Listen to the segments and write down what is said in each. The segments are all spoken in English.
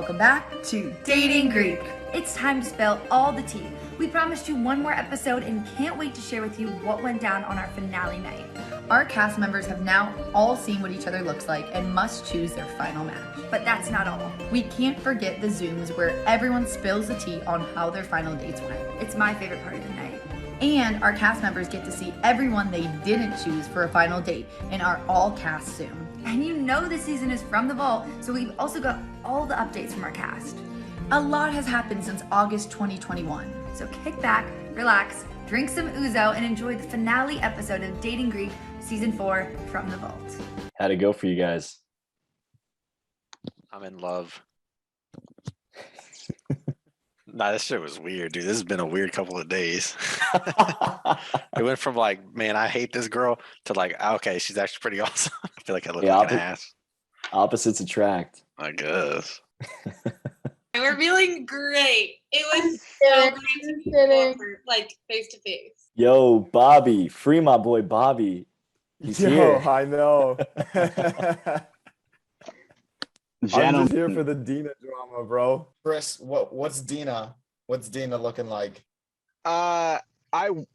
welcome back to Dating Greek. It's time to spill all the tea. We promised you one more episode and can't wait to share with you what went down on our finale night. Our cast members have now all seen what each other looks like and must choose their final match. But that's not all. We can't forget the Zooms where everyone spills the tea on how their final dates went. It's my favorite part of the night. And our cast members get to see everyone they didn't choose for a final date in our all cast Zoom. And you know this season is from the vault, so we've also got all the updates from our cast. A lot has happened since August 2021, so kick back, relax, drink some ouzo, and enjoy the finale episode of Dating Greek Season 4 from the vault. How'd it go for you guys? I'm in love. Nah, this shit was weird, dude. This has been a weird couple of days. It went from like, man, I hate this girl to like, okay, she's actually pretty awesome. I feel like I look like an ass. Opposites attract. I guess. We're feeling great. It was so great to meet her, like face to face. Yo, Bobby, free my boy Bobby. He's here. I know. I'm just here Gentlemen, for the Dina drama, bro. Chris, what's Dina? What's Dina looking like? I don't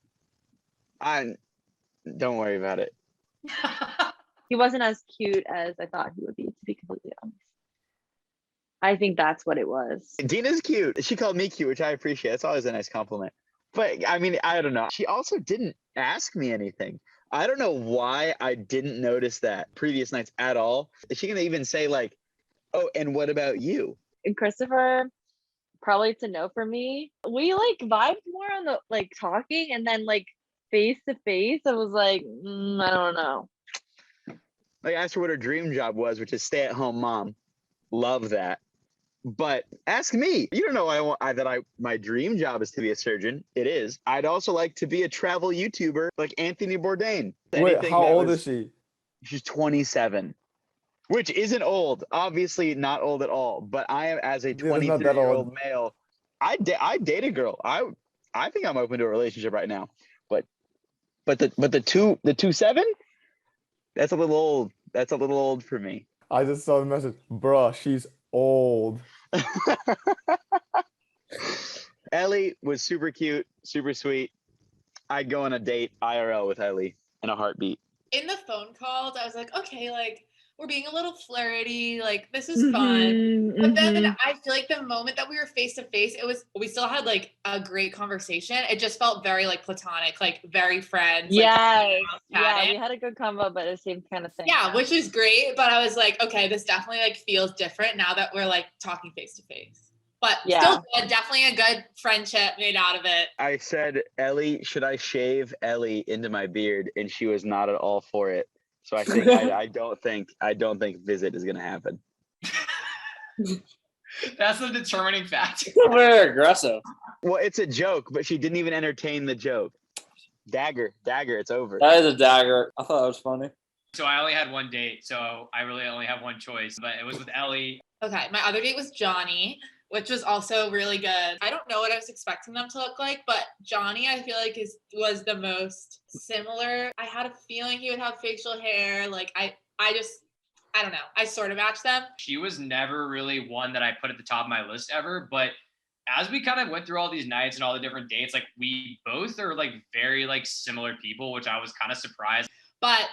worry about it. He wasn't as cute as I thought he would be, to be completely honest. I think that's what it was. Dina's cute. She called me cute, which I appreciate. That's always a nice compliment. But I mean, I don't know. She also didn't ask me anything. I don't know why I didn't notice that previous nights at all. Is she gonna even say like, oh, and what about you? And Christopher, probably it's a no for me. We like vibed more on the like talking, and then like face to face, I was like, I don't know. Like, I asked her what her dream job was, which is stay-at-home mom. Love that. But ask me. You don't know my dream job is to be a surgeon. It is. I'd also like to be a travel YouTuber like Anthony Bourdain. Wait, how old is she? She's 27, which isn't old. Obviously not old at all. But I am, as a 23-year-old male, I date a girl. I think I'm open to a relationship right now. But the 27, that's a little old. That's a little old for me. I just saw the message. Bruh, she's old. Ellie was super cute, super sweet. I'd go on a date IRL with Ellie in a heartbeat. In the phone calls, I was like, okay, like we're being a little flirty, like this is fun. But then I feel like the moment that we were face to face, we still had like a great conversation. It just felt very like platonic, like very friends. Yeah, like, we had a good combo, but the same kind of thing. Yeah, which is great. But I was like, okay, this definitely like feels different now that we're like talking face to face. But still good, definitely a good friendship made out of it. I said, Ellie, should I shave Ellie into my beard? And she was not at all for it. So I think I don't think visit is gonna happen. That's the determining factor. Very aggressive. Well, it's a joke, but she didn't even entertain the joke. Dagger, it's over. That is a dagger. I thought that was funny. So I only had one date, so I really only have one choice, but it was with Ellie. Okay, my other date was Johnny, which was also really good. I don't know what I was expecting them to look like, but Johnny, I feel like was the most similar. I had a feeling he would have facial hair. Like I don't know. I sort of matched them. She was never really one that I put at the top of my list ever, but as we kind of went through all these nights and all the different dates, like we both are like very like similar people, which I was kind of surprised. But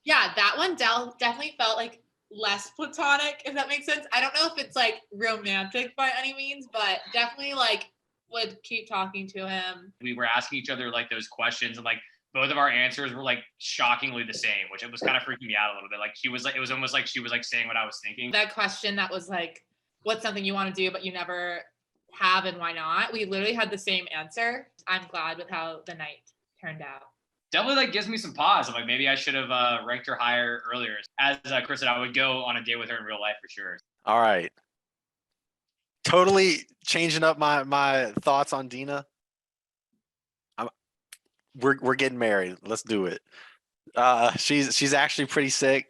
yeah, that one definitely felt like less platonic, if that makes sense. I don't know if it's like romantic by any means, but definitely like would keep talking to him. We were asking each other like those questions, and like both of our answers were like shockingly the same, which it was kind of freaking me out a little bit. Like she was like, it was almost like she was like saying what I was thinking. That question that was like, what's something you want to do but you never have and why not? We literally had the same answer. I'm glad with how the night turned out. Definitely like gives me some pause. I'm like, maybe I should have ranked her higher earlier. As Chris said, I would go on a date with her in real life for sure. All right. Totally changing up my thoughts on Dina. We're getting married. Let's do it. She's actually pretty sick.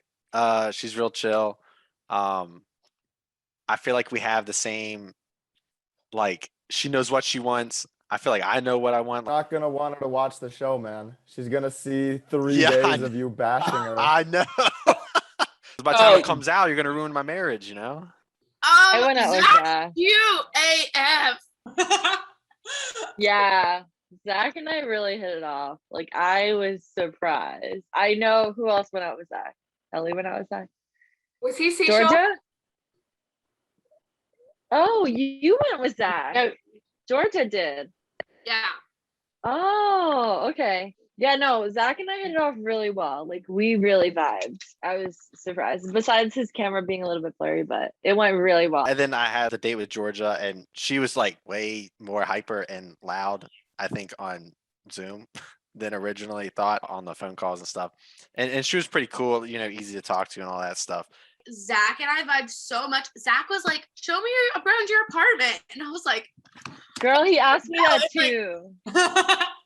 She's real chill. I feel like we have the same, like, she knows what she wants. I feel like I know what I want. I'm not gonna want her to watch the show, man. She's gonna see 3 days of you bashing her. I know. By the time it comes out, you're gonna ruin my marriage, you know? I went out with Zach. UAF. Yeah. Zach and I really hit it off. Like, I was surprised. I know who else went out with Zach. Ellie went out with Zach. Was he seashell? Georgia? Oh, you went with Zach. No, Georgia did. Yeah. Oh, okay. Yeah, no, Zach and I hit it off really well. Like, we really vibed. I was surprised. Besides his camera being a little bit blurry, but it went really well. And then I had the date with Georgia, and she was like way more hyper and loud, I think, on Zoom than originally thought on the phone calls and stuff. And she was pretty cool, you know, easy to talk to and all that stuff. Zach and I vibed so much. Zach was like, show me around your apartment. And I was like, Girl, he asked me that too.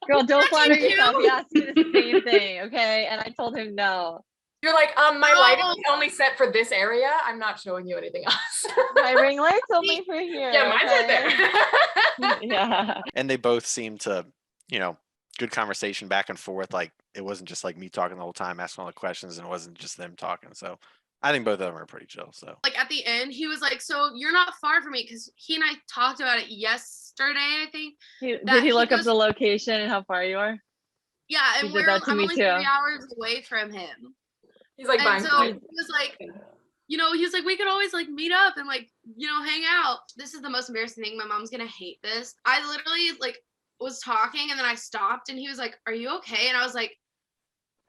Girl, don't flatter yourself. He asked me the same thing, okay? And I told him no. you're like, my lighting is only set for this area. I'm not showing you anything else. My ring light's only for here. Yeah, mine's right okay? there. Yeah. And they both seemed to, you know, good conversation back and forth. Like, it wasn't just like me talking the whole time, asking all the questions, and it wasn't just them talking. So I think both of them are pretty chill. So Like at the end, he was like, so you're not far from me, because he and I talked about it yesterday, I think. Did he look up the location and how far you are? Yeah, and He did that to I'm me only too. 3 hours away from him. He's like, And buying so he food. was like, you know, he was like, we could always like meet up and like, you know, hang out. This is the most embarrassing thing. My mom's gonna hate this. I literally like was talking and then I stopped and he was like, are you okay? And I was like,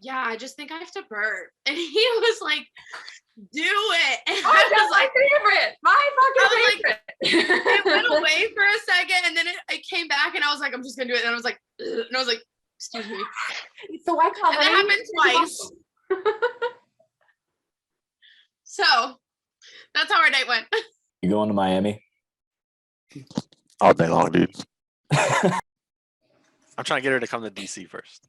yeah, I just think I have to burp. And he was like, do it. And Oh, I that's was my like, favorite. My fucking I was like, favorite. it went away for a second and then it came back and I was like, I'm just gonna do it. And I was like, ugh. And I was like, excuse me. So I call And that happened twice. So that's how our date went. You going to Miami? all day long, dude. I'm trying to get her to come to DC first.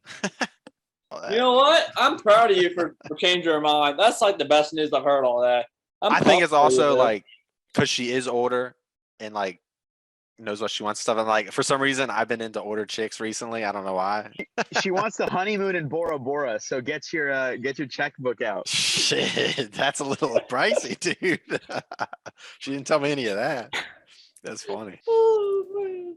You know what? I'm proud of you for changing your mind. That's like the best news I've heard all day. I think it's pumped for you, also dude. like because she is older and like knows what she wants and stuff. And like for some reason, I've been into older chicks recently. I don't know why. She wants the honeymoon in Bora Bora, so get your checkbook out. Shit, that's a little pricey, dude. She didn't tell me any of that. That's funny.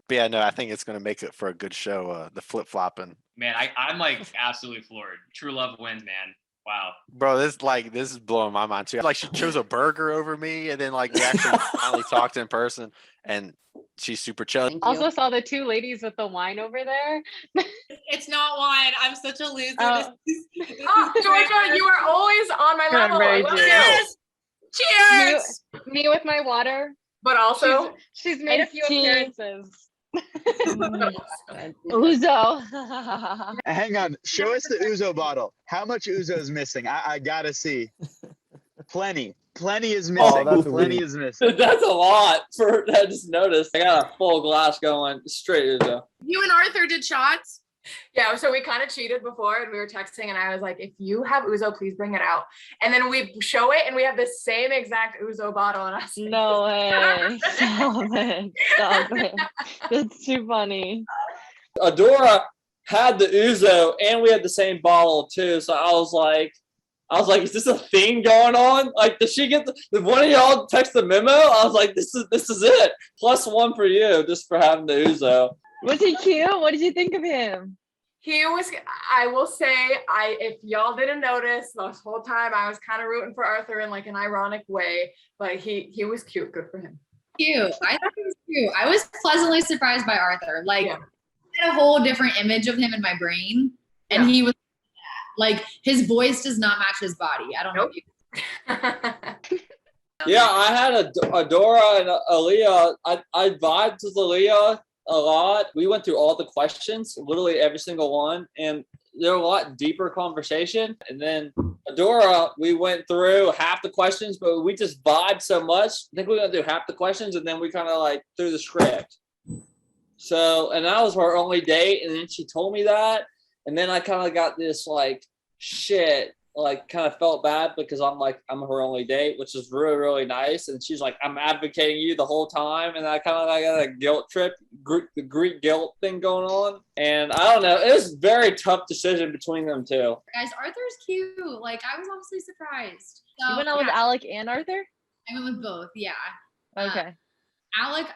But yeah, no, I think it's gonna make it for a good show. The flip flopping, Man, I'm like absolutely floored. True love wins, man. Wow. bro. This is blowing my mind too. Like she chose a burger over me, and then like we actually finally talked in person, and she's super chill. Also saw the two ladies with the wine over there. It's not wine. I'm such a loser. Oh. This is Georgia, you are always on my level. I love you. Yes. Cheers. Me with my water. But also, She's made a Iced few tea. appearances. Uzo. Hang on, show us the Uzo bottle. How much Uzo is missing? I gotta see. Plenty is missing. that's Plenty weird. is missing. That's a lot for I just noticed. I got a full glass going straight to You and Arthur did shots. yeah, so we kind of cheated before and we were texting and I was like, if you have Uzo, please bring it out. And then we show it and we have the same exact Uzo bottle. And I was like, No way. Stop it. Stop it. That's too funny. Adora had the Uzo and we had the same bottle too. So I was like, is this a thing going on? Like, did she get did one of y'all text the memo? I was like, this is it. +1 for you just for having the Uzo. Was he cute? What did you think of him? he was, I will say, if y'all didn't notice, this whole time I was kind of rooting for Arthur in like an ironic way, but he was cute. Good for him. Cute. I thought he was cute. I was pleasantly surprised by Arthur. Like, Yeah. I had a whole different image of him in my brain, and Yeah. he was like, his voice does not match his body. I don't know. If you Yeah, I had Adora and Aaliyah. I vibed with Aaliyah a lot. We went through all the questions, literally every single one, and they're a lot deeper conversation. And then Adora, we went through half the questions, but we just vibed so much. I think we went through half the questions, and then we kind of like threw the script. So, and that was her only date, and then she told me that, and then I kind of got this like shit. Like kind of felt bad because I'm her only date, which is really, really nice. And she's like, I'm advocating you the whole time. And I kind of got a guilt trip, the Greek guilt thing going on. And I don't know, it was a very tough decision between them two. guys, Arthur's cute. Like, I was honestly surprised. So, You went out with yeah, Alec and Arthur? I went with both. Yeah. Okay. Alec,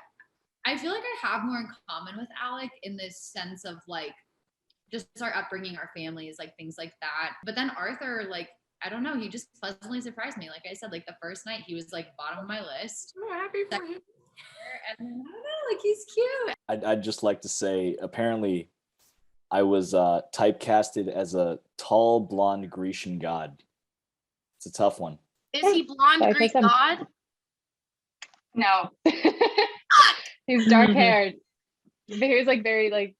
I feel like I have more in common with Alec in this sense of like just our upbringing, our families, like things like that. But then Arthur, like, I don't know, he just pleasantly surprised me. Like I said, like the first night he was like bottom of my list. I'm happy for him. And then, I don't know, like he's cute. I'd just like to say, apparently, I was typecasted as a tall, blonde Grecian god. It's a tough one. Is he blonde Sorry, Greek Chris, god? No. He's dark haired. He was like very like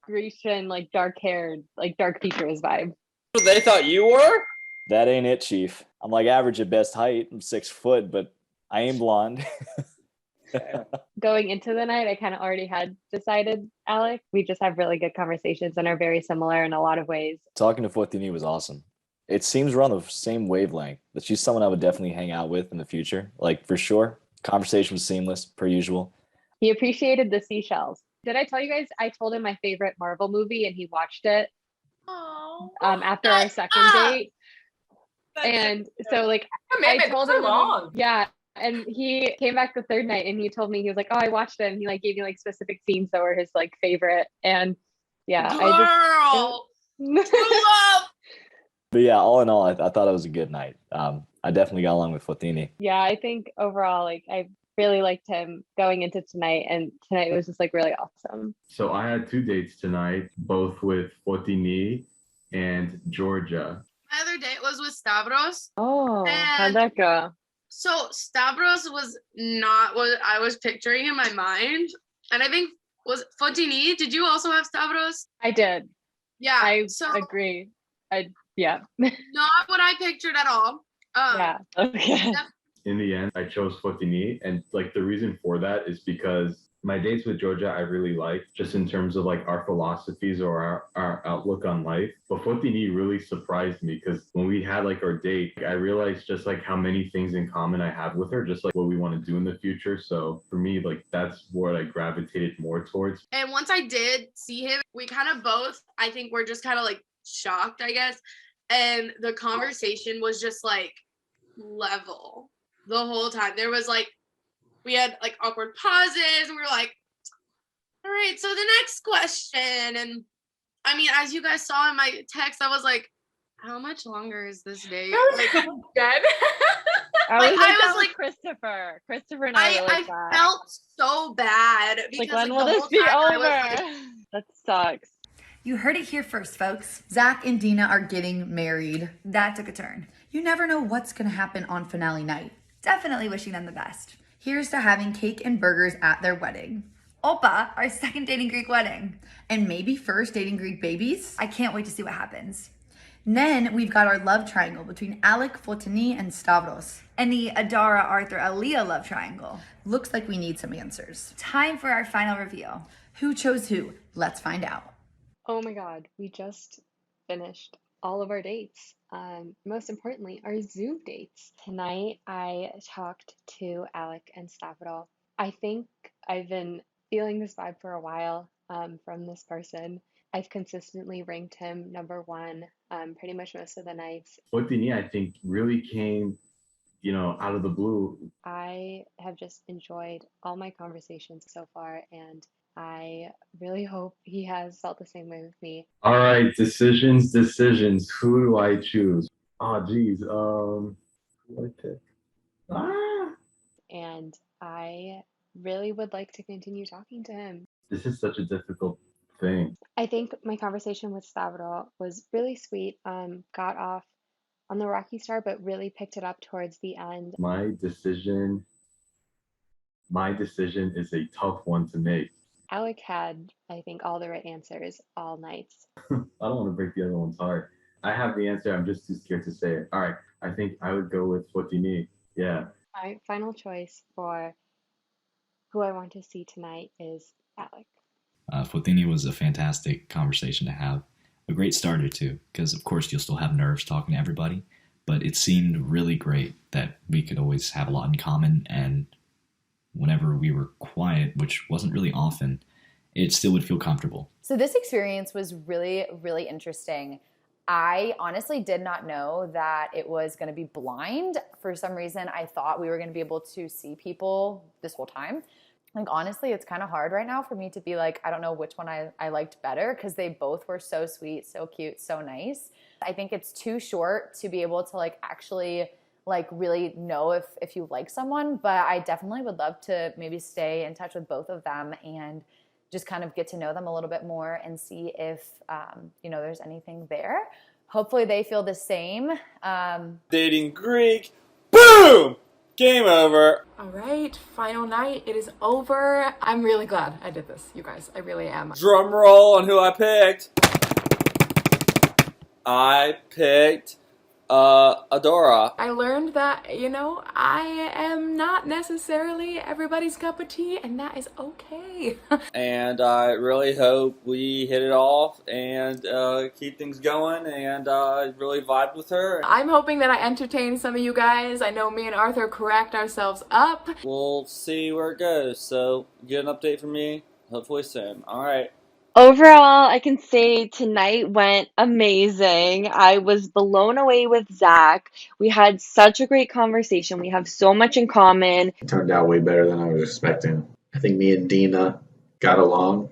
Grecian, like dark haired, like dark features vibe. What they thought you were? That ain't it, Chief. I'm like average at best height. I'm 6 foot, but I ain't blonde. Going into the night, I kind of already had decided Alec. We just have really good conversations and are very similar in a lot of ways. Talking to Fortini was awesome. It seems we're on the same wavelength. That she's someone I would definitely hang out with in the future. Like for sure. Conversation was seamless, per usual. He appreciated the seashells. Did I tell you guys I told him my favorite Marvel movie and he watched it after our second date? And so like I told him yeah, and he came back the third night and he told me, he was like, oh, I watched it, and he like gave me like specific scenes that were his like favorite. And yeah, Girl, true love. But yeah, all in all, I thought it was a good night. I definitely got along with Fortini. Yeah, I think overall, like I really liked him going into tonight, and tonight was just like really awesome. So I had 2 dates tonight, both with Fortini and Georgia. My other date was with Stavros. Oh, how'd And that go? so Stavros was not what I was picturing in my mind. And I think was Fotini. Did you also have Stavros? I did. Yeah. I so agree. Yeah. not what I pictured at all. Yeah. Okay. In the end, I chose Fortini, and like the reason for that is because my dates with Georgia I really liked, just in terms of like our philosophies or our outlook on life. But Fortini really surprised me because when we had like our date, I realized just like how many things in common I have with her, just like what we want to do in the future. So for me, like that's what I gravitated more towards. And once I did see him, we kind of both, I think we're just kind of like shocked, I guess. And the conversation was just like level the whole time. There was like, we had like awkward pauses and we were like, all right, so the next question. And I mean, as you guys saw in my text, I was like, how much longer is this date? Like, Dead. I was like Christopher and I were like that. Felt so bad because Like, when the will this whole be time I over? was like, That sucks. You heard it here first, folks. Zach and Dina are getting married. That took a turn. You never know what's gonna happen on finale night. Definitely wishing them the best. Here's to having cake and burgers at their wedding. Opa, our second dating Greek wedding. And maybe first dating Greek babies. I can't wait to see what happens. Then we've got our love triangle between Alec, Fortini, and Stavros. And the Adara, Arthur, Aaliyah love triangle. Looks like we need some answers. Time for our final reveal. Who chose who? Let's find out. Oh my God, we just finished all of our dates. Most importantly, our Zoom dates. Tonight, I talked to Alec and Stavros. I think I've been feeling this vibe for a while from this person. I've consistently ranked him number one pretty much most of the nights. Fortini, I think, really came, out of the blue. I have just enjoyed all my conversations so far, and I really hope he has felt the same way with me. All right, decisions. Who do I choose? Oh, geez. Who do I pick? And I really would like to continue talking to him. This is such a difficult thing. I think my conversation with Stavros was really sweet. Got off on the rocky start, but really picked it up towards the end. My decision is a tough one to make. Alec had, I think, all the right answers all nights. I don't want to break the other one's heart. I have the answer. I'm just too scared to say it. All right. I think I would go with Fortini. Yeah. My final choice for who I want to see tonight is Alec. Fortini was a fantastic conversation to have. A great starter, too, because, of course, you'll still have nerves talking to everybody, but it seemed really great that we could always have a lot in common, and whenever we were quiet, which wasn't really often, it still would feel comfortable. So this experience was really, really interesting. I honestly did not know that it was going to be blind. For some reason, I thought we were going to be able to see people this whole time. Like, honestly, it's kind of hard right now for me to be like, I don't know which one I liked better, because they both were so sweet, so cute, so nice. I think it's too short to be able to like actually like really know if you like someone, but I definitely would love to maybe stay in touch with both of them and just kind of get to know them a little bit more and see if, there's anything there. Hopefully they feel the same. Dating Greek. Boom! Game over. All right, final night. It is over. I'm really glad I did this, you guys. I really am. Drum roll on who I picked. I picked Adora. I learned that, I am not necessarily everybody's cup of tea, and that is okay. And I really hope we hit it off and keep things going, and really vibe with her. I'm hoping that I entertain some of you guys. I know me and Arthur cracked ourselves up. We'll see where it goes, so get an update from me hopefully soon. All right. Overall, I can say tonight went amazing. I was blown away with Zach. We had such a great conversation. We have so much in common. It turned out way better than I was expecting. I think me and Dina got along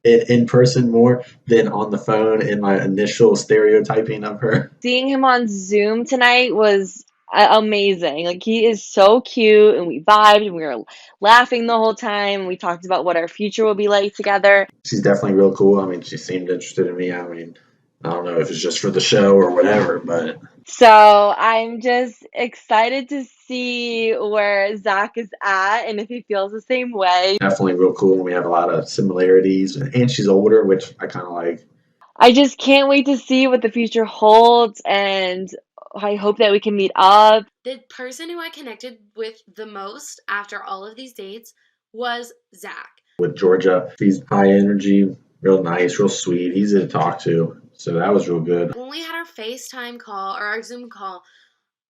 in person more than on the phone in my initial stereotyping of her. Seeing him on Zoom tonight was amazing. Like, he is so cute, and we vibed, and we were laughing the whole time. We talked about what our future will be like together. She's definitely real cool. I mean, she seemed interested in me. I mean, I don't know if it's just for the show or whatever, but So I'm just excited to see where Zach is at and if he feels the same way. definitely real cool. And we have a lot of similarities. And she's older, which I kind of like. I just can't wait to see what the future holds, and I hope that we can meet up. The person who I connected with the most after all of these dates was Zach. With Georgia, he's high energy, real nice, real sweet, easy to talk to. So that was real good. When we had our FaceTime call or our Zoom call,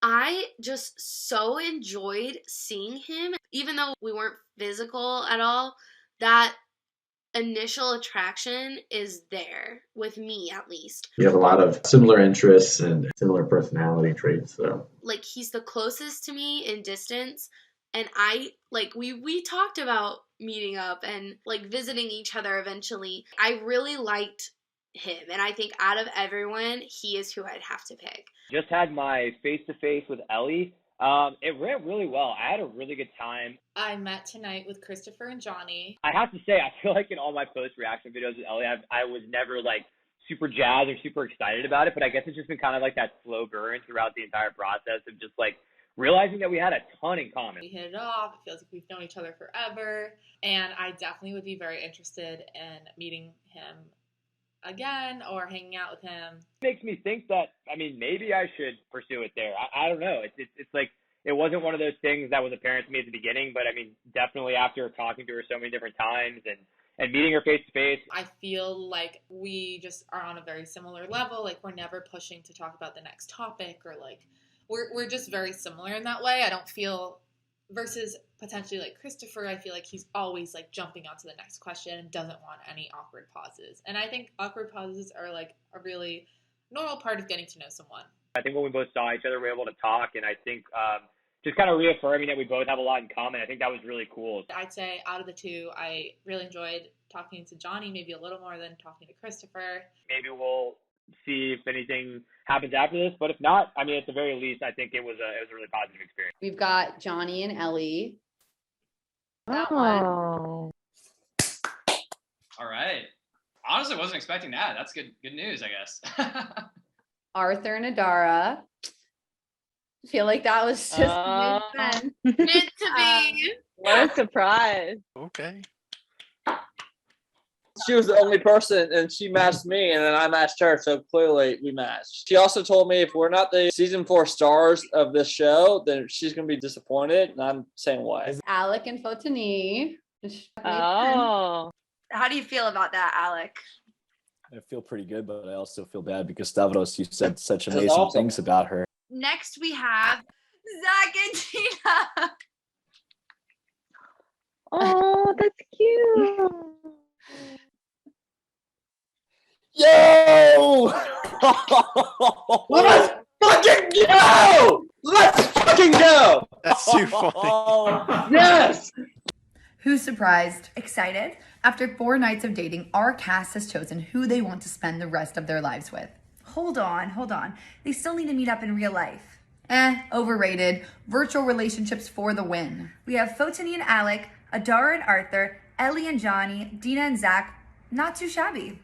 I just so enjoyed seeing him. Even though we weren't physical at all, that initial attraction is there, with me at least. We have a lot of similar interests and similar personality traits. So Like, he's the closest to me in distance, and we talked about meeting up and like visiting each other eventually. I really liked him, and I think out of everyone, he is who I'd have to pick. Just had my face-to-face with Ellie. It went really well. I had a really good time. I met tonight with Christopher and Johnny. I have to say, I feel like in all my post-reaction videos with Ellie, I was never like super jazzed or super excited about it, but I guess it's just been kind of like that slow burn throughout the entire process of just like realizing that we had a ton in common. We hit it off. It feels like we've known each other forever, and I definitely would be very interested in meeting him again or hanging out with him. It makes me think that, I mean, maybe I should pursue it there. I don't know. It's like, it wasn't one of those things that was apparent to me at the beginning, but I mean, definitely after talking to her so many different times and meeting her face to face. I feel like we just are on a very similar level. Like, we're never pushing to talk about the next topic, or like, we're just very similar in that way. I don't feel, versus potentially like Christopher, I feel like he's always like jumping onto the next question and doesn't want any awkward pauses. And I think awkward pauses are like a really normal part of getting to know someone. I think when we both saw each other, we were able to talk, and I think just kind of reaffirming that we both have a lot in common. I think that was really cool. I'd say out of the two, I really enjoyed talking to Johnny, maybe a little more than talking to Christopher. Maybe we'll see if anything happens after this, but if not, I mean, at the very least, I think it was a really positive experience. We've got Johnny and Ellie. That Oh. All right. Honestly, wasn't expecting that. That's good news, I guess. Arthur and Adara. I feel like that was just meant to be. What a surprise. Okay. She was the only person, and she matched me, and then I matched her, so clearly we matched. She also told me if we're not the season 4 stars of this show, then she's going to be disappointed, and I'm saying why. Alec and Fotini. Oh. How do you feel about that, Alec? I feel pretty good, but I also feel bad because Stavros, you said such That's amazing awesome. things about her. Next, we have Zach and Tina. Oh, that's cute. Yo! Let's fucking go! Let's fucking go! That's too funny. Yes! Who's surprised? Excited? After 4 nights of dating, our cast has chosen who they want to spend the rest of their lives with. Hold on. They still need to meet up in real life. Overrated. Virtual relationships for the win. We have Fotini and Alec, Adara and Arthur, Ellie and Johnny, Dina and Zach. Not too shabby.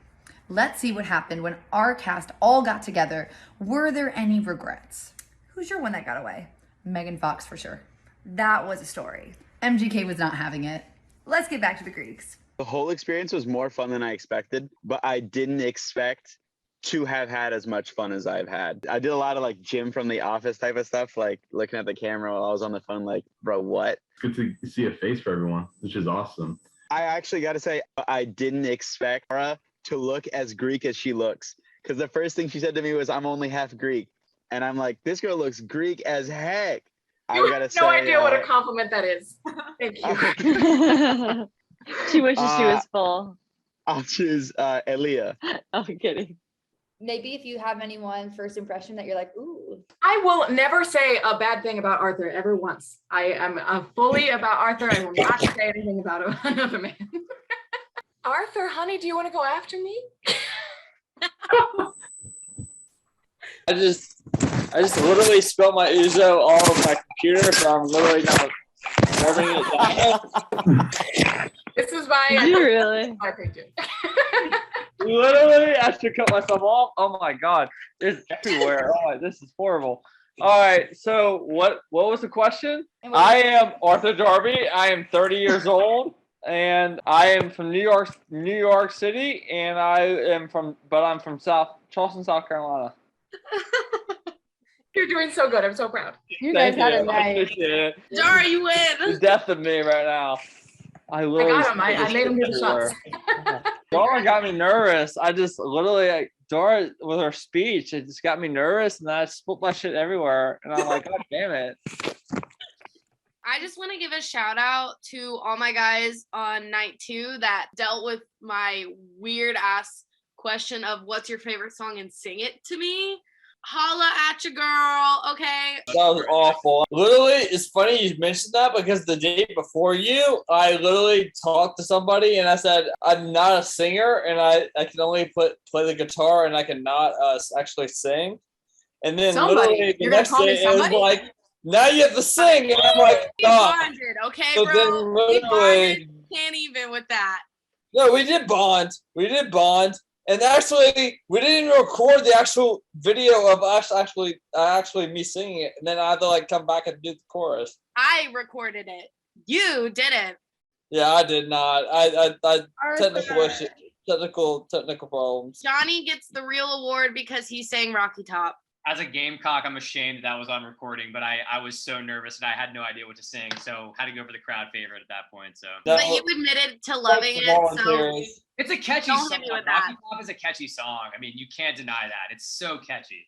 Let's see what happened when our cast all got together. Were there any regrets? Who's your one that got away? Megan Fox for sure. That was a story. MGK was not having it. Let's get back to the Greeks. The whole experience was more fun than I expected, but I didn't expect to have had as much fun as I've had. I did a lot of like Jim from The Office type of stuff, like looking at the camera while I was on the phone, like, bro, what? It's good to see a face for everyone, which is awesome. I actually got to say, I didn't expect Laura to look as Greek as she looks. Because the first thing she said to me was, I'm only half Greek. And I'm like, this girl looks Greek as heck. You have no idea what a compliment that is. Thank you. She wishes she was full. I'll choose Elia. I'm kidding. Maybe if you have anyone first impression that you're like, ooh. I will never say a bad thing about Arthur ever once. I am fully about Arthur. I will not say anything about another man. Arthur, honey, do you want to go after me? I just literally spelled my Uzo all over my computer, so I'm literally not rubbing it down. This is my. Did you really? I picked it. Literally, I should cut myself off. Oh my god, it's everywhere. Oh, this is horrible. All right, so what was the question? I am Arthur Darby. I am 30 years old, and I am from New York City, and I'm from Charleston, South Carolina. You're doing so good. I'm so proud. You guys had a night. Dara, you win. The death of me right now. I got him. I made him do the shots. Dara got me nervous. I just literally, like, Dara with her speech, it just got me nervous, and I spilled my shit everywhere. And I'm like, God damn it. I just want to give a shout out to all my guys on night 2 that dealt with my weird ass question of what's your favorite song and sing it to me. Holla at your girl, okay? That was awful. Literally, it's funny you mentioned that because the day before you, I literally talked to somebody and I said, I'm not a singer and I can only play the guitar and I cannot actually sing. And then literally the next day it was like, now you have to sing. And I'm like, stop. We bonded, okay, So bro? then We bonded. literally, Can't even with that. no, we did bond. And actually, we didn't even record the actual video of us actually me singing it. And then I had to like come back and do the chorus. I recorded it. You didn't. Yeah, I did not. I technical Arthur. issue, technical problems. Johnny gets the real award because he sang Rocky Top. As a Gamecock, I'm ashamed that was on recording, but I was so nervous and I had no idea what to sing, so had to go for the crowd favorite at that point. So, But you admitted to loving it, so it's a catchy don't song. hit me with Rocky that. Top is a catchy song. I mean, you can't deny that. It's so catchy.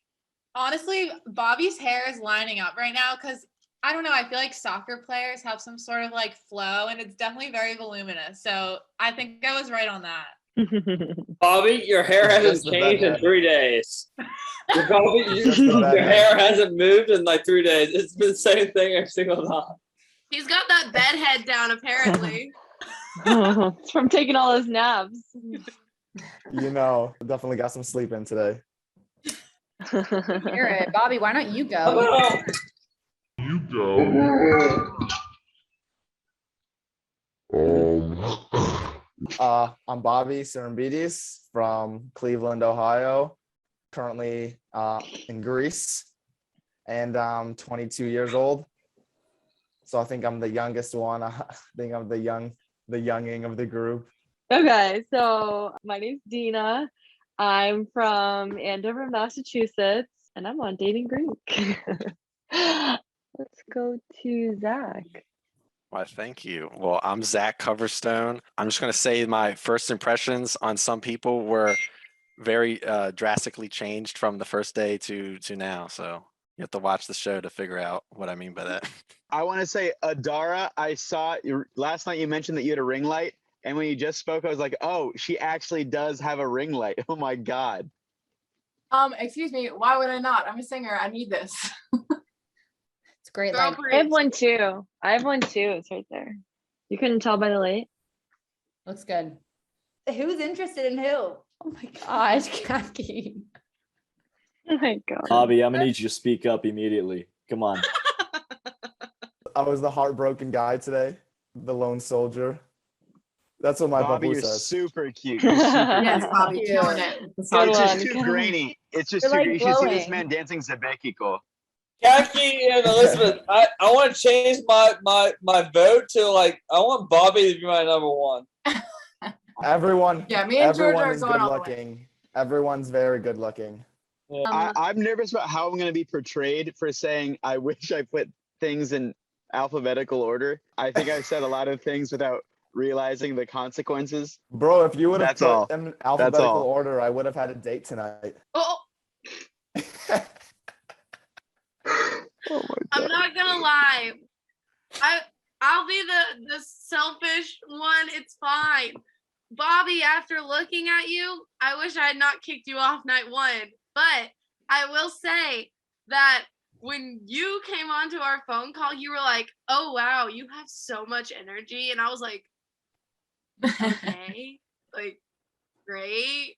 Honestly, Bobby's hair is lining up right now because I don't know. I feel like soccer players have some sort of like flow, and it's definitely very voluminous. So I think I was right on that. Bobby, your hair hasn't changed in 3 days. Bobby, your hair hasn't moved in like 3 days. It's been the same thing every single time. He's got that bed head down apparently. It's from taking all those naps. You know, definitely got some sleep in today. Hear it. Bobby, why don't you go? You go. I'm Bobby Serembides from Cleveland, Ohio. Currently in Greece, and I'm 22 years old. So I think I'm the youngest one. I think I'm the younging of the group. Okay, so my name's Dina. I'm from Andover, Massachusetts, and I'm on Dating Greek. Let's go to Zach. Why, thank you. Well, I'm Zach Coverstone. I'm just going to say my first impressions on some people were very drastically changed from the first day to now. So you have to watch the show to figure out what I mean by that. I want to say, Adara, I saw last night you mentioned that you had a ring light. And when you just spoke, I was like, oh, she actually does have a ring light. Oh my God. Excuse me, why would I not? I'm a singer. I need this. It's great. I have one too. It's right there. You couldn't tell by the light? Looks good. Who's interested in who? Oh my gosh, Khaki. Oh my god. Bobby, I'm gonna need you to speak up immediately. Come on. I was the heartbroken guy today, the lone soldier. That's what my Bobby, babu you're says. super cute. You're super Yes, cute. Bobby, killing it. It's just too grainy. It's just You're, too like, grainy. You should see this glowing. man dancing Zebeckiko. Khaki and Elizabeth, I want to change my vote to like I want Bobby to be my number one. Everyone, Yeah, me and Georgia everyone are is going good all the way. looking. Everyone's very good looking. I'm nervous about how I'm going to be portrayed for saying I wish I put things in alphabetical order. I think I said a lot of things without realizing the consequences. Bro, if you would have That's all. put them in That's alphabetical all. order, I would have had a date tonight. Oh, Oh my I'm not gonna lie. I'll be the selfish one. It's fine. Bobby, after looking at you, I wish I had not kicked you off night one. But I will say that when you came onto our phone call, you were like, "Oh wow, you have so much energy," and I was like, "Okay, like great."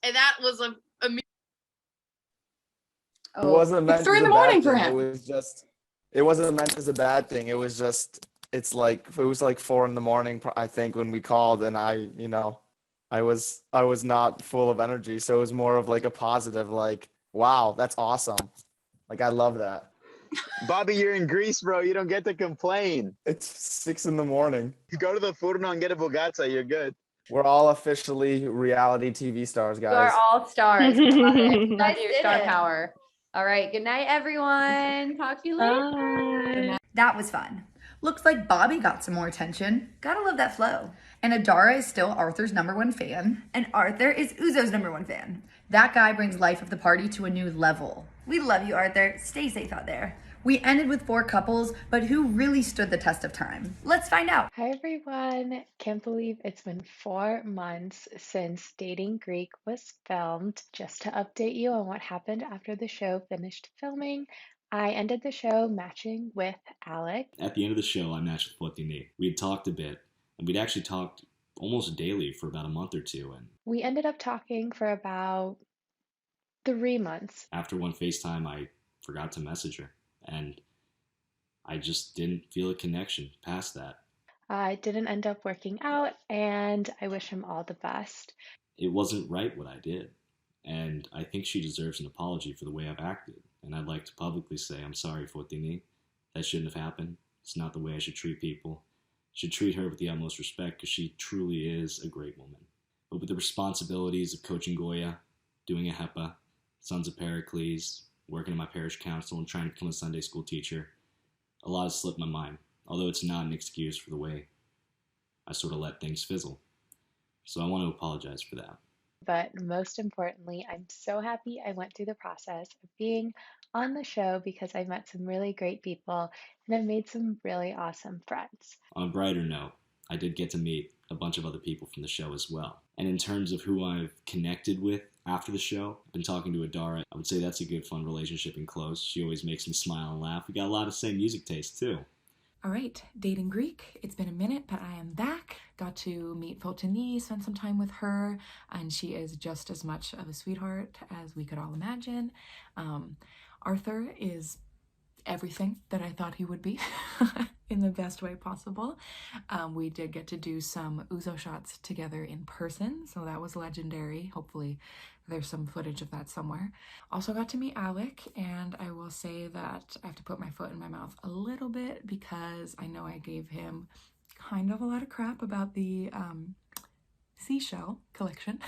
And that was a It wasn't meant It's 3 as in a the morning bad for thing. him. It wasn't meant as a bad thing. It was just, it was like 4 in the morning, I think, when we called, and I was not full of energy. So it was more of like a positive, like, wow, that's awesome. Like, I love that. Bobby, you're in Greece, bro. You don't get to complain. It's 6 in the morning. You go to the Furno and get a Bugatti, you're good. We're all officially reality TV stars, You are guys. all stars. That's guys your did star it. power. All right. Good night, everyone. Talk to you later. That was fun. Looks like Bobby got some more attention. Gotta love that flow. And Adara is still Arthur's #1 fan. And Arthur is Uzo's #1 fan. That guy brings life of the party to a new level. We love you, Arthur. Stay safe out there. We ended with 4 couples, but who really stood the test of time? Let's find out. Hi everyone. Can't believe it's been 4 months since Dating Greek was filmed. Just to update you on what happened after the show finished filming, I ended the show matching with Alec. At the end of the show, I matched with Fortuny. We had talked a bit, and we'd actually talked almost daily for about a month or two. And We ended up talking for about 3 months. after one FaceTime, I forgot to message her, and I just didn't feel a connection past that. It didn't end up working out, and I wish him all the best. It wasn't right what I did, and I think she deserves an apology for the way I've acted. And I'd like to publicly say I'm sorry, Fortuny. That shouldn't have happened. It's not the way I should treat people. I should treat her with the utmost respect because she truly is a great woman. But with the responsibilities of coaching Goya, doing a HEPA, Sons of Pericles, working in my parish council, and trying to become a Sunday school teacher, a lot has slipped my mind, although it's not an excuse for the way I sort of let things fizzle. So I want to apologize for that. But most importantly, I'm so happy I went through the process of being on the show because I met some really great people and I've made some really awesome friends. On a brighter note, I did get to meet a bunch of other people from the show as well. And in terms of who I've connected with after the show, I've been talking to Adara. I would say that's a good, fun relationship and close. She always makes me smile and laugh. We got a lot of the same music taste, too. All right, Dating Greek. It's been a minute, but I am back. Got to meet Fortuny, spend some time with her, and she is just as much of a sweetheart as we could all imagine. Arthur is everything that I thought he would be in the best way possible. We did get to do some Uzo shots together in person, so that was legendary. Hopefully there's some footage of that somewhere. Also got to meet Alec, and I will say that I have to put my foot in my mouth a little bit because I know I gave him kind of a lot of crap about the seashell collection.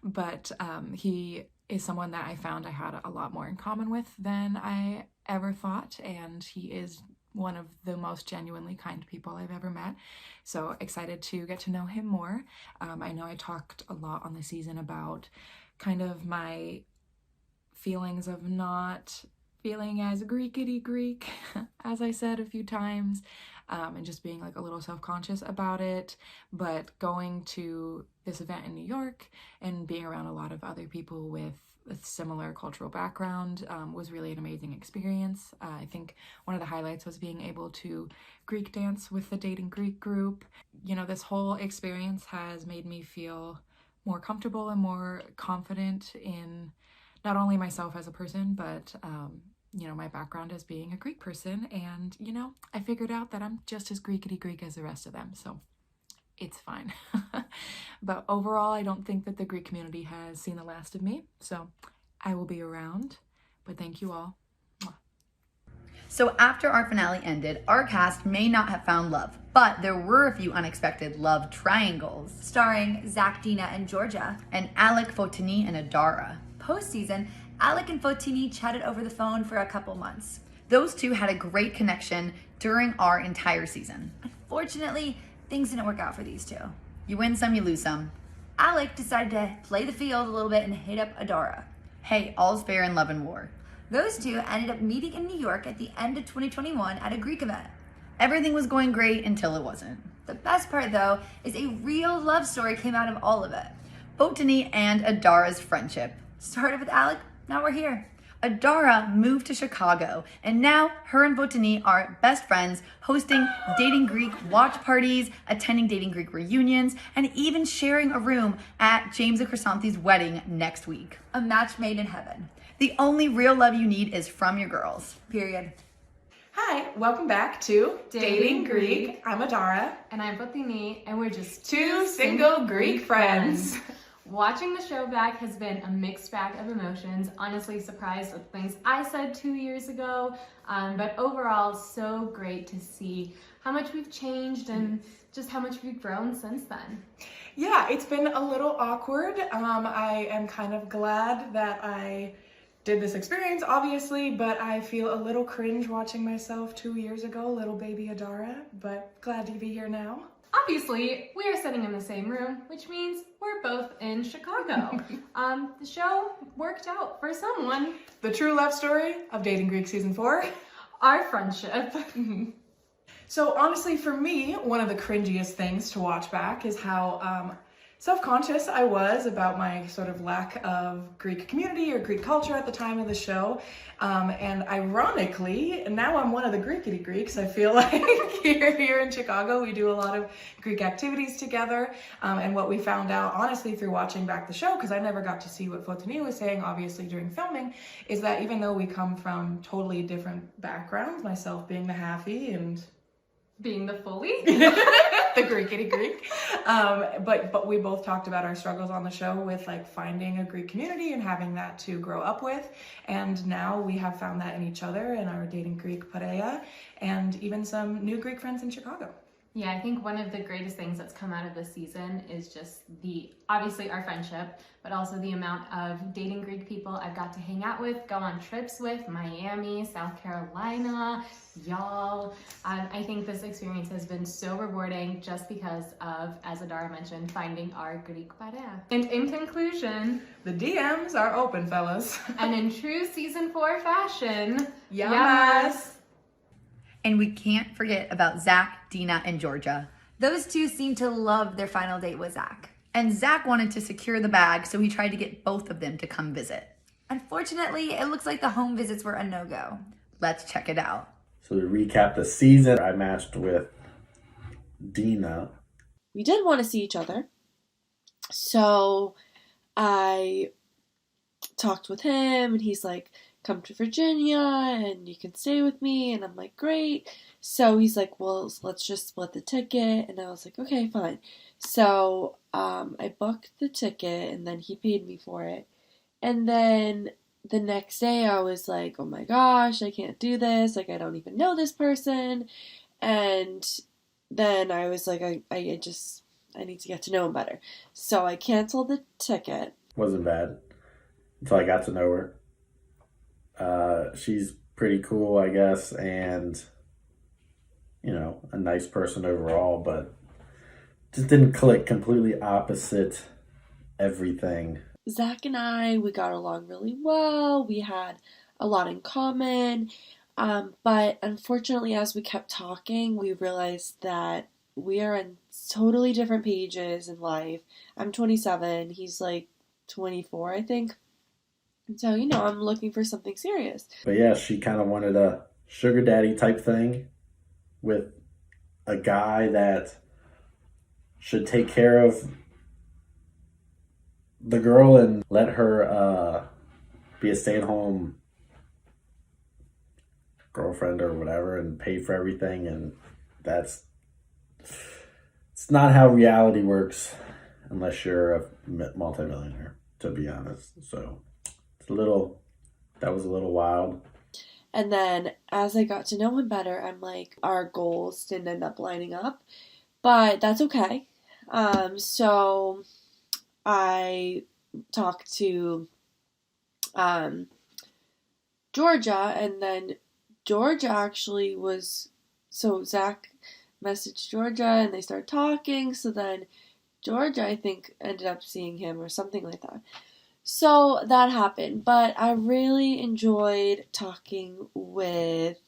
But he is someone that I found I had a lot more in common with than I ever thought, and he is one of the most genuinely kind people I've ever met. So excited to get to know him more. I know I talked a lot on the season about kind of my feelings of not feeling as Greekity Greek, as I said a few times. and just being like a little self-conscious about it. But going to this event in New York and being around a lot of other people with a similar cultural background was really an amazing experience. I think one of the highlights was being able to Greek dance with the Dating Greek group. You know, this whole experience has made me feel more comfortable and more confident in not only myself as a person, but you know, my background as being a Greek person. And, you know, I figured out that I'm just as Greekity Greek as the rest of them. So it's fine. But overall, I don't think that the Greek community has seen the last of me. So I will be around. But thank you all. So after our finale ended, our cast may not have found love, but there were a few unexpected love triangles, starring Zach, Dina, and Georgia, and Alec, Fotini, and Adara. Post-season, Alec and Fotini chatted over the phone for a couple months. Those two had a great connection during our entire season. Unfortunately, things didn't work out for these two. You win some, you lose some. Alec decided to play the field a little bit and hit up Adara. Hey, all's fair in love and war. Those two ended up meeting in New York at the end of 2021 at a Greek event. Everything was going great until it wasn't. The best part though is a real love story came out of all of it. Fotini and Adara's friendship started with Alec, now we're here. Adara moved to Chicago, and now her and Fotini are best friends, hosting Dating Greek watch parties, attending Dating Greek reunions, and even sharing a room at James and Chrysanthe's wedding next week. A match made in heaven. The only real love you need is from your girls, period. Hi, welcome back to Dating Greek. I'm Adara. And I'm Fotini, and we're just two single Greek friends. Watching the show back has been a mixed bag of emotions. Honestly surprised with things I said 2 years ago, but overall so great to see how much we've changed and just how much we've grown since then. Yeah, it's been a little awkward. I am kind of glad that I did this experience, obviously, but I feel a little cringe watching myself 2 years ago, little baby Adara, but glad to be here now. Obviously, we are sitting in the same room, which means we're both in Chicago. The show worked out for someone. The true love story of Dating Greek Season 4. Our friendship. So honestly, for me, one of the cringiest things to watch back is how self-conscious I was about my sort of lack of Greek community or Greek culture at the time of the show. And ironically, now I'm one of the Greekity Greeks. I feel like here in Chicago, we do a lot of Greek activities together. And what we found out, honestly, through watching back the show, because I never got to see what Fotini was saying, obviously, during filming, is that even though we come from totally different backgrounds, myself being the halfie and being the fully, the Greekity Greek. But we both talked about our struggles on the show with like finding a Greek community and having that to grow up with. And now we have found that in each other and our Dating Greek pareja and even some new Greek friends in Chicago. Yeah, I think one of the greatest things that's come out of this season is just obviously our friendship, but also the amount of Dating Greek people I've got to hang out with, go on trips with, Miami, South Carolina, y'all. I think this experience has been so rewarding just because of, as Adara mentioned, finding our Greek pareja. And in conclusion, the DMs are open, fellas. And in true season 4 fashion, yamas! And we can't forget about Zach, Dina, and Georgia. Those two seemed to love their final date with Zach. And Zach wanted to secure the bag, so he tried to get both of them to come visit. Unfortunately, it looks like the home visits were a no-go. Let's check it out. So to recap the season, I matched with Dina. We did want to see each other. So I talked with him, and he's like, come to Virginia and you can stay with me, and I'm like, great. So he's like, well, let's just split the ticket, and I was like, okay, fine. So I booked the ticket, and then he paid me for it, and then the next day I was like, oh my gosh, I can't do this, like I don't even know this person. And then I was like, I need to get to know him better, so I canceled the ticket. Wasn't bad until I got to know her. She's pretty cool, I guess, and, you know, a nice person overall, but just didn't click. Completely opposite everything. Zach and we got along really well. We had a lot in common. But unfortunately, as we kept talking, we realized that we are on totally different pages in life. I'm 27, he's like 24, I think. And so, I'm looking for something serious. But yeah, she kind of wanted a sugar daddy type thing with a guy that should take care of the girl and let her be a stay-at-home girlfriend or whatever and pay for everything. And it's not how reality works unless you're a multimillionaire, to be honest. So that was a little wild. And then as I got to know him better, I'm like, our goals didn't end up lining up, but that's okay. So I talked to Georgia, and then Georgia actually so Zach messaged Georgia and they started talking. So then Georgia, I think, ended up seeing him or something like that. So that happened, but I really enjoyed talking with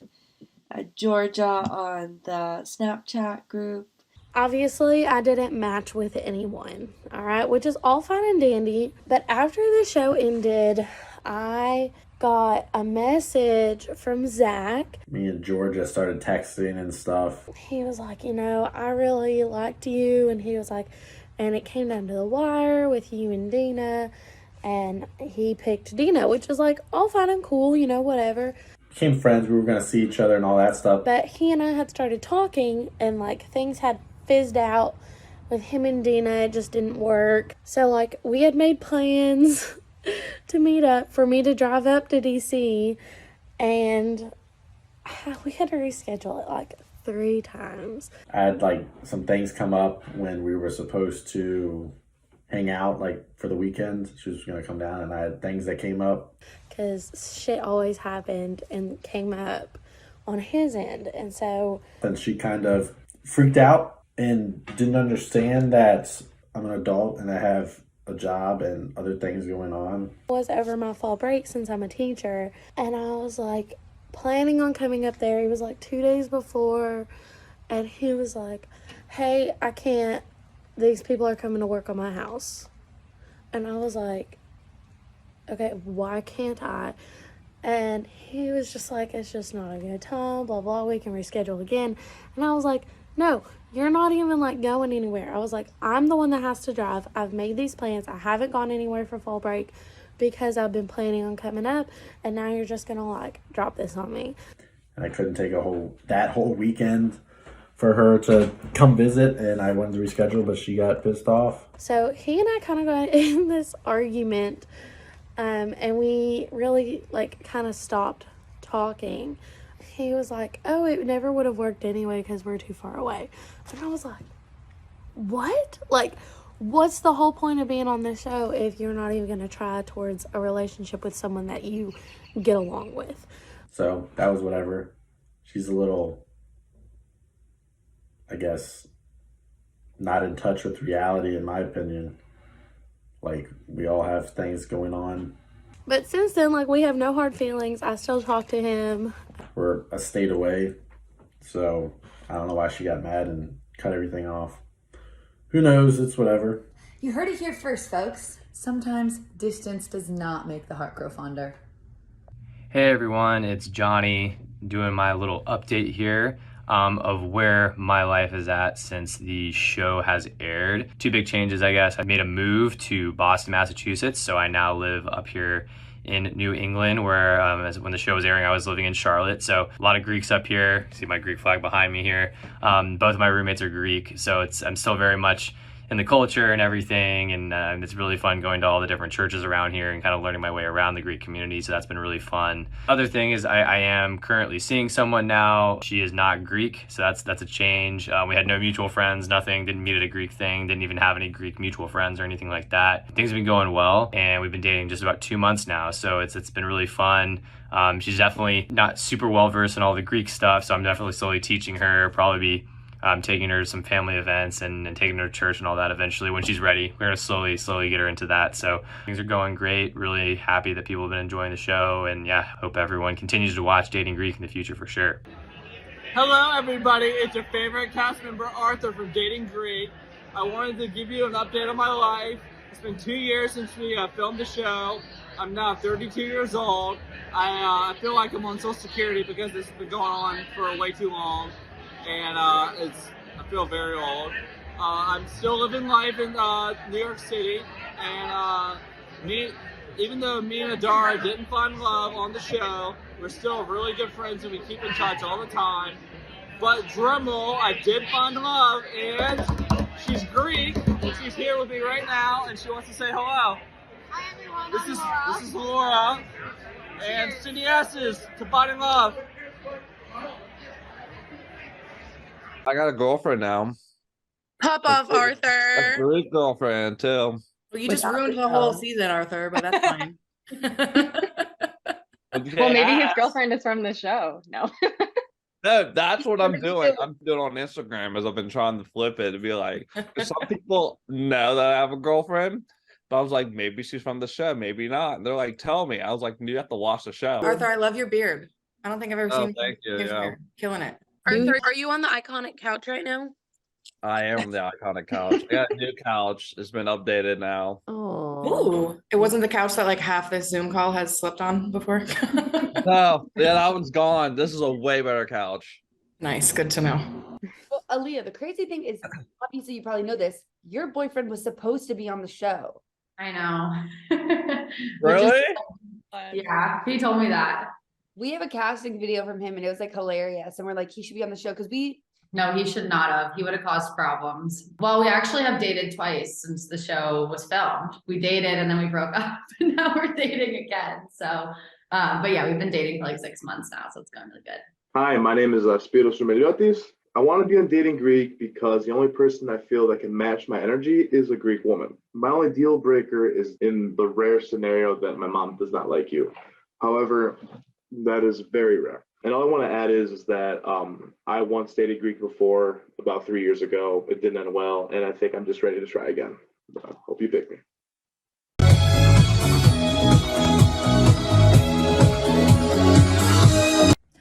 Georgia on the Snapchat group. Obviously, I didn't match with anyone, all right, which is all fine and dandy. But after the show ended, I got a message from Zach. Me and Georgia started texting and stuff. He was like, I really liked you. And he was like, and it came down to the wire with you and Dina. And he picked Dina, which is like all fine and cool, whatever. Became friends. We were going to see each other and all that stuff. But he and I had started talking and things had fizzed out with him and Dina. It just didn't work. So we had made plans to meet up for me to drive up to DC, and we had to reschedule it 3 times. I had some things come up when we were supposed to hang out for the weekend. She was going to come down, and I had things that came up. Because shit always happened and came up on his end. And so then she kind of freaked out and didn't understand that I'm an adult and I have a job and other things going on. It was over my fall break since I'm a teacher. And I was planning on coming up there. He was 2 days before. And he was like, hey, I can't. These people are coming to work on my house. And I was like, okay, why can't I? And he was just like, it's just not a good time, blah, blah, we can reschedule again. And I was like, no, you're not even going anywhere. I was like, I'm the one that has to drive. I've made these plans. I haven't gone anywhere for fall break because I've been planning on coming up. And now you're just going to drop this on me. And I couldn't take that whole weekend for her to come visit, and I wanted to reschedule, but she got pissed off. So he and I kind of got in this argument, and we really kind of stopped talking. He was like, oh, it never would have worked anyway because we're too far away. And I was like, what? What's the whole point of being on this show if you're not even going to try towards a relationship with someone that you get along with? So that was whatever. She's a little, I guess, not in touch with reality, in my opinion. We all have things going on. But since then, we have no hard feelings. I still talk to him. We're a state away, so I don't know why she got mad and cut everything off. Who knows? It's whatever. You heard it here first, folks. Sometimes distance does not make the heart grow fonder. Hey everyone, it's Johnny doing my little update here. Of where my life is at since the show has aired. 2 big changes, I guess. I made a move to Boston, Massachusetts, so I now live up here in New England, where when the show was airing, I was living in Charlotte. So a lot of Greeks up here. See my Greek flag behind me here. Both of my roommates are Greek, so I'm still very much in the culture and everything, and it's really fun going to all the different churches around here and kind of learning my way around the Greek community, so that's been really fun. Other thing is I am currently seeing someone now. She is not Greek, so that's a change. We had no mutual friends, nothing, didn't meet at a Greek thing, didn't even have any Greek mutual friends or anything like that. Things have been going well, and we've been dating just about 2 months now, so it's been really fun. She's definitely not super well versed in all the Greek stuff, so I'm definitely slowly teaching her, probably be taking her to some family events and taking her to church and all that eventually when she's ready. We're going to slowly get her into that. So things are going great. Really happy that people have been enjoying the show. And yeah, hope everyone continues to watch Dating Greek in the future for sure. Hello, everybody. It's your favorite cast member, Arthur from Dating Greek. I wanted to give you an update on my life. It's been 2 years since we filmed the show. I'm now 32 years old. I feel like I'm on Social Security because it's been going on for way too long, and I feel very old. I'm still living life in New York City, and even though me and Adara didn't find love on the show, we're still really good friends and we keep in touch all the time. But drumroll, I did find love, and she's Greek, and she's here with me right now, and she wants to say hello. Hi everyone. This is Laura, and Cindy S's to finding love. I got a girlfriend now. Pop off, A Arthur. Greek girlfriend too. Well, you just ruined the whole season, Arthur, but that's fine. Well, maybe his girlfriend is from the show. No. No, that's what I'm doing. I'm doing on Instagram as I've been trying to flip it to be like, 'cause some people know that I have a girlfriend, but I was like, maybe she's from the show, maybe not. And they're like, tell me. I was like, you have to watch the show. Arthur, I love your beard. I don't think I've ever Oh, seen thank you. his Yeah. hair. Killing it. Arthur, are you on the iconic couch right now? I am on the iconic couch. I got a new couch. It's been updated now. Ooh, it wasn't the couch that like half this Zoom call has slept on before. No, yeah, that one's gone. This is a way better couch. Nice, good to know. Well, Aaliyah, the crazy thing is, obviously you probably know this, your boyfriend was supposed to be on the show. I know. Really? Yeah, he told me that. We have a casting video from him and it was like hilarious. And we're like, he should be on the show because No, he should not have. He would have caused problems. Well, we actually have dated twice since the show was filmed. We dated and then we broke up, and now we're dating again. So, but yeah, we've been dating for like 6 months now, so it's going really good. Hi, my name is Spiros Romeliotis. I want to be on Dating Greek because the only person I feel that can match my energy is a Greek woman. My only deal breaker is in the rare scenario that my mom does not like you. However, that is very rare. And all I want to add is that I once dated Greek before, about 3 years ago. It didn't end well, and I think I'm just ready to try again. Hope you pick me.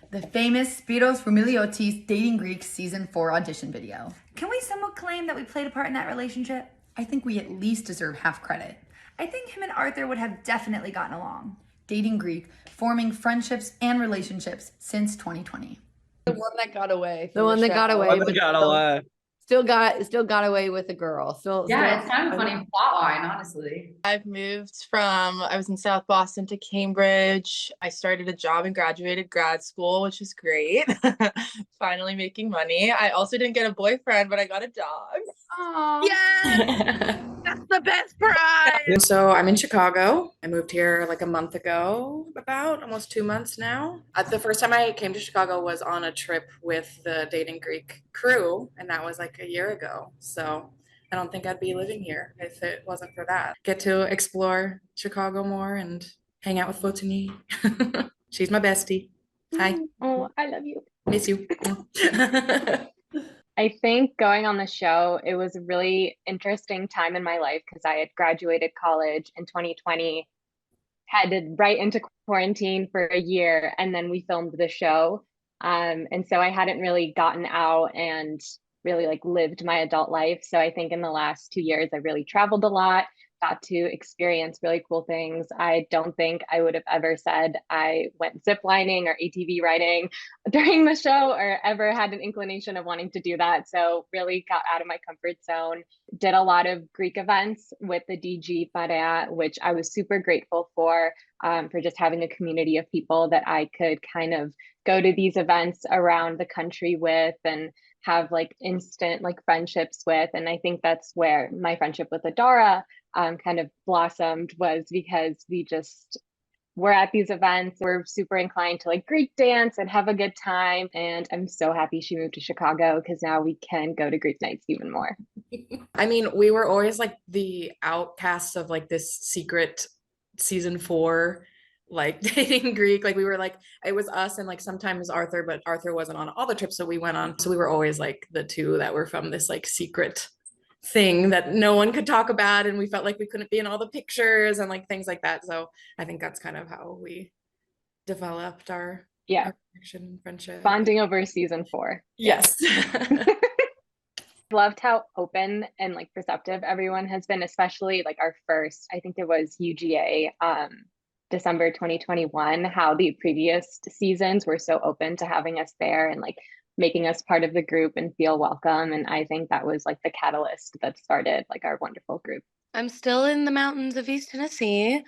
The famous Spiros Romeliotis Dating Greek Season 4 audition video. Can we somewhat claim that we played a part in that relationship? I think we at least deserve half credit. I think him and Arthur would have definitely gotten along. Dating Greek, forming friendships and relationships since 2020. the one that got away. The one that got away. But got away. Still got away with a girl. Yeah, it's kind of a funny plot line, honestly. I've moved I was in South Boston to Cambridge. I started a job and graduated grad school, which is great. Finally making money. I also didn't get a boyfriend, but I got a dog. Aww. Yes! That's the best prize! So I'm in Chicago. I moved here like a month ago, about almost 2 months now. The first time I came to Chicago was on a trip with the Dating Greek crew, and that was like a year ago. So I don't think I'd be living here if it wasn't for that. Get to explore Chicago more and hang out with Fotini. She's my bestie. Hi. Oh, I love you. Miss you. I think going on the show, it was a really interesting time in my life because I had graduated college in 2020, headed right into quarantine for a year, and then we filmed the show. And so I hadn't really gotten out and really like lived my adult life. So I think in the last 2 years, I really traveled a lot, got to experience really cool things. I don't think I would have ever said I went ziplining or ATV riding during the show or ever had an inclination of wanting to do that. So really got out of my comfort zone, did a lot of Greek events with the DG Parea, which I was super grateful for just having a community of people that I could kind of go to these events around the country with and have like instant like friendships with. And I think that's where my friendship with Adara kind of blossomed, was because we're at these events, we're super inclined to like Greek dance and have a good time. And I'm so happy she moved to Chicago because now we can go to Greek nights even more. I mean, we were always like the outcasts of like this secret season 4 like dating Greek. Like we were like, it was us and like sometimes Arthur, but Arthur wasn't on all the trips that we went on. So we were always like the two that were from this like secret thing that no one could talk about, and we felt like we couldn't be in all the pictures and like things like that. So I think that's kind of how we developed our connection and friendship. Bonding over season 4. Yes. Loved how open and like perceptive everyone has been, especially like our first, I think it was UGA, December 2021, how the previous seasons were so open to having us there and like making us part of the group and feel welcome. And I think that was like the catalyst that started like our wonderful group. I'm still in the mountains of East Tennessee.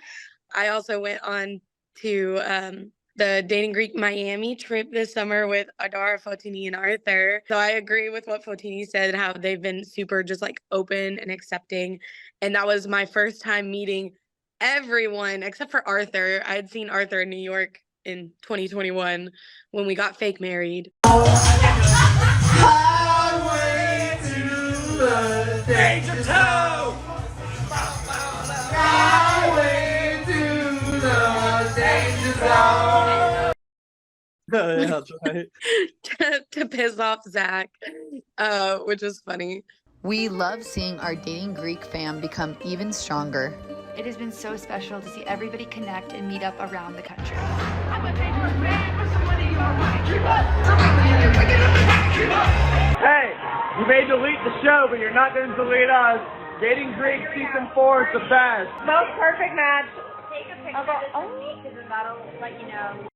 I also went on to the Dating Greek Miami trip this summer with Adara, Fotini, and Arthur. So I agree with what Fotini said, how they've been super just like open and accepting. And that was my first time meeting everyone except for Arthur. I had seen Arthur in New York in 2021 when we got fake married. Highway to the danger zone. Highway to the danger zone. Yeah, that's right. to piss off Zach, which was funny. We love seeing our Dating Greek fam become even stronger. It has been so special to see everybody connect and meet up around the country. Hey, you may delete the show, but you're not going to delete us. Dating Greek season 4 is the best. Most perfect match. Take a picture of me because that'll let you know.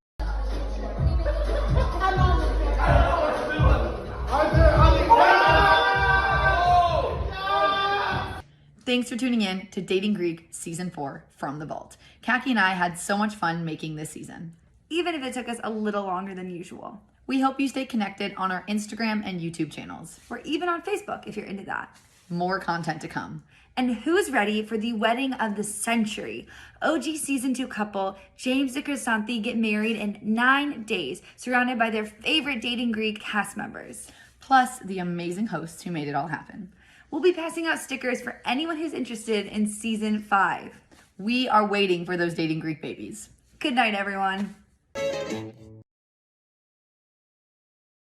Thanks for tuning in to Dating Greek Season 4 from the Vault. Kaki and I had so much fun making this season, even if it took us a little longer than usual. We hope you stay connected on our Instagram and YouTube channels, or even on Facebook if you're into that. More content to come. And who's ready for the wedding of the century? OG Season 2 couple James and Chrysanthi get married in 9 days, surrounded by their favorite Dating Greek cast members, plus the amazing hosts who made it all happen. We'll be passing out stickers for anyone who's interested in Season 5. We are waiting for those Dating Greek babies. Good night, everyone.